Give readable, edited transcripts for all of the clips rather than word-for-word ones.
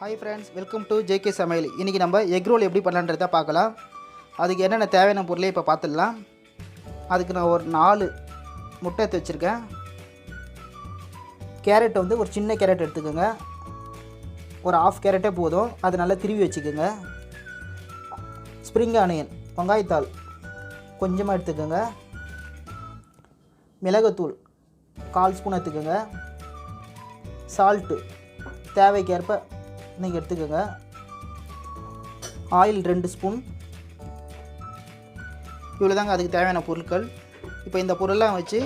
Hi friends, welcome to JK Samayal. இன்னைக்கு நம்ம egg role எப்படி பண்ணலாம்ன்றத பார்க்கலாம். அதுக்கு என்னென்ன தேவையான பொருளை இப்போ பார்த்துடலாம். அதுக்கு நான் ஒரு 4 முட்டை எடுத்து வச்சிருக்கேன். கேரட் வந்து ஒரு சின்ன கேரட் எடுத்துக்கோங்க. ஒரு ½ கேரட்டே போதும். அது நல்லா திருவி வச்சுக்கோங்க. ஸ்ப்ரிங் ஆனியன் வெங்காயத்தாள் கொஞ்சமாக எடுத்துக்கோங்க. மிளகுத்தூள் 1/4 ஸ்பூன் எடுத்துக்கோங்க. சால்ட்டு தேவைக்கேற்ப நீங்கள் எடுத்துக்கோங்க. Oil 2 spoon. இவ்வளோ தாங்க அதுக்கு தேவையான பொருட்கள். இப்போ இந்த பொருளெலாம் வச்சு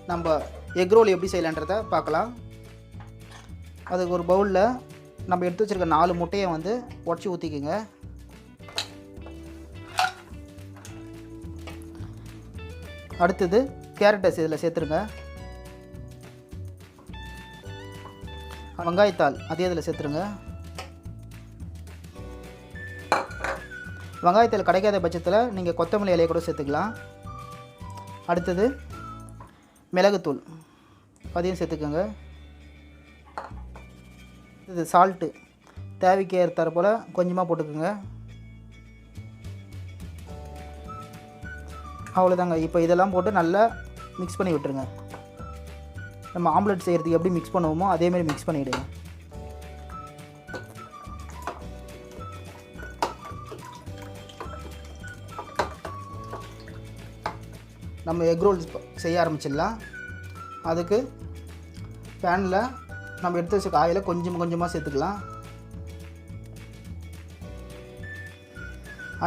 நம்ம எக் ரோல் எப்படி செய்யலான்றதை பார்க்கலாம். அதுக்கு ஒரு பவுலில் நம்ம எடுத்து வச்சுருக்க 4 முட்டையை வந்து உடச்சி ஊற்றிக்குங்க. அடுத்தது கேரட்டை இதில் சேர்த்துருங்க. வெங்காயத்தாள் அதே இதில் சேர்த்துருங்க. வெங்காயத்தாள் கிடைக்காத பட்சத்தில் நீங்கள் கொத்தமல்லி இலையை கூட சேர்த்துக்கலாம். அடுத்தது மிளகுத்தூள் அதையும் சேர்த்துக்கோங்க. இது சால்ட்டு தேவைக்கு ஏற்றாற் போல் கொஞ்சமாக போட்டுக்கோங்க. அவ்வளோதாங்க. இப்போ இதெல்லாம் போட்டு நல்லா மிக்ஸ் பண்ணி விட்டுருங்க. நம்ம ஆம்லெட் செய்கிறதுக்கு எப்படி மிக்ஸ் பண்ணுவோமோ அதேமாதிரி மிக்ஸ் பண்ணிவிடுங்க. நம்ம எக் ரோல் செய்ய ஆரம்பிச்சிடலாம். அதுக்கு பேனில் நம்ம எடுத்து வச்சுக்க ஆயிலை கொஞ்சமாக சேர்த்துக்கலாம்.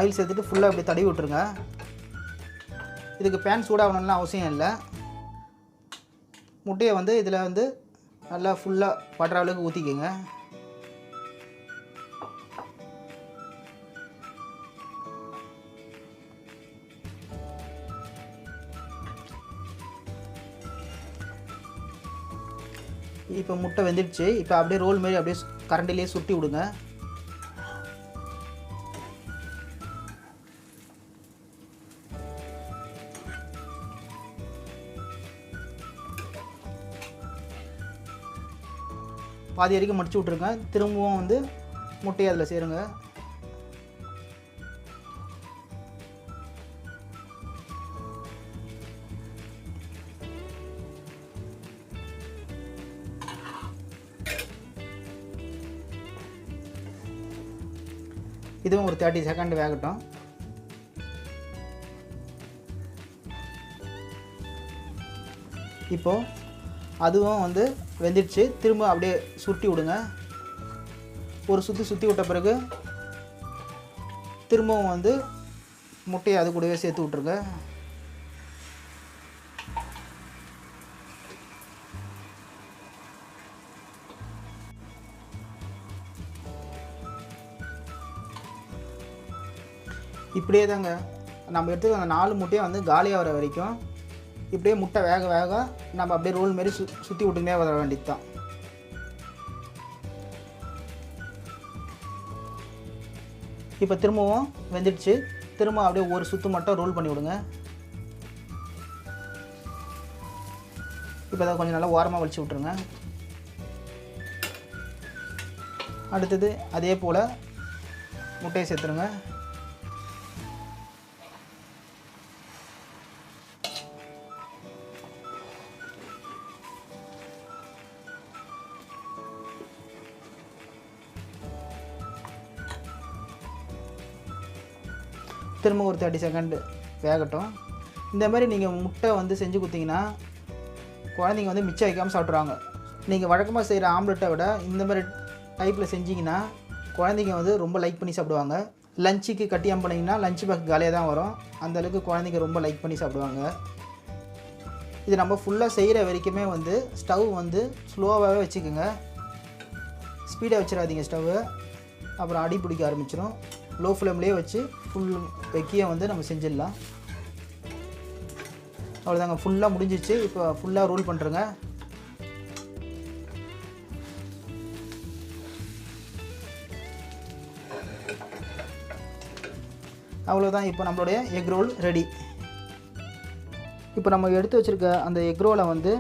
ஆயில் சேர்த்துட்டு ஃபுல்லாக இப்படி தடவி விட்டுருங்க. இதுக்கு பேன் சூடாகணும்லாம் அவசியம் இல்லை. முட்டையை வந்து இதில் வந்து நல்லா ஃபுல்லாக படுற அளவுக்கு ஊற்றிக்கோங்க. இப்போ முட்டை வெந்துடுச்சு. இப்போ அப்படியே ரோல் மாரி அப்படியே கரண்டிலே சுட்டி விடுங்க. பாதி வரைக்கும் மடிச்சு விட்ருங்க. திரும்பவும் வந்து முட்டையை அதில் சேருங்க. இதுவும் ஒரு 30 செகண்ட் வேகட்டும். இப்போது அதுவும் வந்து வெந்துடுச்சு. திரும்ப அப்படியே சுட்டி விடுங்க. ஒரு சுற்றி விட்ட பிறகு திரும்பவும் வந்து முட்டையை அது கூடவே சேர்த்து விட்ருங்க. இப்படியே தாங்க நம்ம எடுத்து அந்த 4 முட்டையை வந்து காலியாக வர வரைக்கும் இப்படியே முட்டை வேக நம்ம அப்படியே ரோல் மாரி சுற்றி விட்டுனே வர வேண்டியது தான். இப்போ திரும்பவும் வெந்துடுச்சு. திரும்ப அப்படியே ஒரு சுற்று மட்டும் ரோல் பண்ணி விடுங்க. இப்போ அதை கொஞ்சம் நல்லா ஓரமாக வலிச்சு விட்ருங்க. அடுத்தது அதே போல் முட்டையை சேர்த்துருங்க. திரும்ப ஒரு 30 செகண்ட் வேகட்டும். இந்த மாதிரி நீங்கள் முட்டை வந்து செஞ்சு கொடுத்தீங்கன்னா குழந்தைங்க வந்து மிச்சம் வைக்காமல் சாப்பிட்ருவாங்க. நீங்கள் வழக்கமாக செய்கிற ஆம்லெட்டை விட இந்த மாதிரி டைப்பில் செஞ்சிங்கன்னா குழந்தைங்க வந்து ரொம்ப லைக் பண்ணி சாப்பிடுவாங்க. லஞ்சுக்கு கட்டியாம் பண்ணிங்கன்னா லஞ்ச் பேக் காலியாக தான் வரும். அந்தளவுக்கு குழந்தைங்க ரொம்ப லைக் பண்ணி சாப்பிடுவாங்க. இது நம்ம ஃபுல்லாக செய்கிற வரைக்குமே வந்து ஸ்டவ் வந்து ஸ்லோவாகவே வச்சுக்கோங்க. ஸ்பீடாக வச்சிடாதீங்க ஸ்டவ்வு, அப்புறம் அடி பிடிக்க ஆரம்பிச்சிடும். லோ ஃப்ளேம்லேயே வச்சு ஃபுல் வெக்கியை வந்து நம்ம செஞ்சிடலாம். அவ்வளோதாங்க, ஃபுல்லாக முடிஞ்சிச்சு. இப்போ ஃபுல்லாக ரோல் பண்ணுறேங்க. அவ்வளோதான். இப்போ நம்மளுடைய எக் ரோல் ரெடி. இப்போ நம்ம எடுத்து வச்சுருக்க அந்த எக் ரோலை வந்து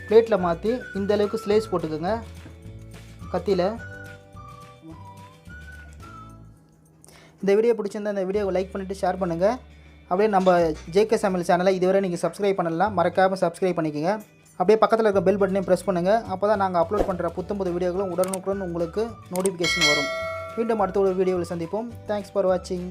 பிளேட்டில் மாற்றி இந்த அளவுக்கு ஸ்லைஸ் போட்டுக்கோங்க கத்தியில். இந்த வீடியோ பிடிச்சிருந்தா இந்த வீடியோவை லைக் பண்ணிவிட்டு ஷேர் பண்ணுங்கள். அப்படியே நம்ம ஜேகே சமையல் சேனலை இதுவரை நீங்கள் சப்ஸ்கிரைப் பண்ணலாம், மறக்காமல் சப்ஸ்கிரைப் பண்ணிக்கோங்க. அப்படியே பக்கத்தில் இருக்க பெல் பட்டனையும் ப்ரெஸ் பண்ணுங்கள். அப்போ தான் நாங்கள் அப்லோட் பண்ணுற புத்தம்புது வீடியோக்களும் உடனுக்குடன் உங்களுக்கு நோட்டிஃபிகேஷன் வரும். மீண்டும் அடுத்த ஒரு வீடியோவில் சந்திப்போம். தேங்க்ஸ் ஃபார் வாட்சிங்.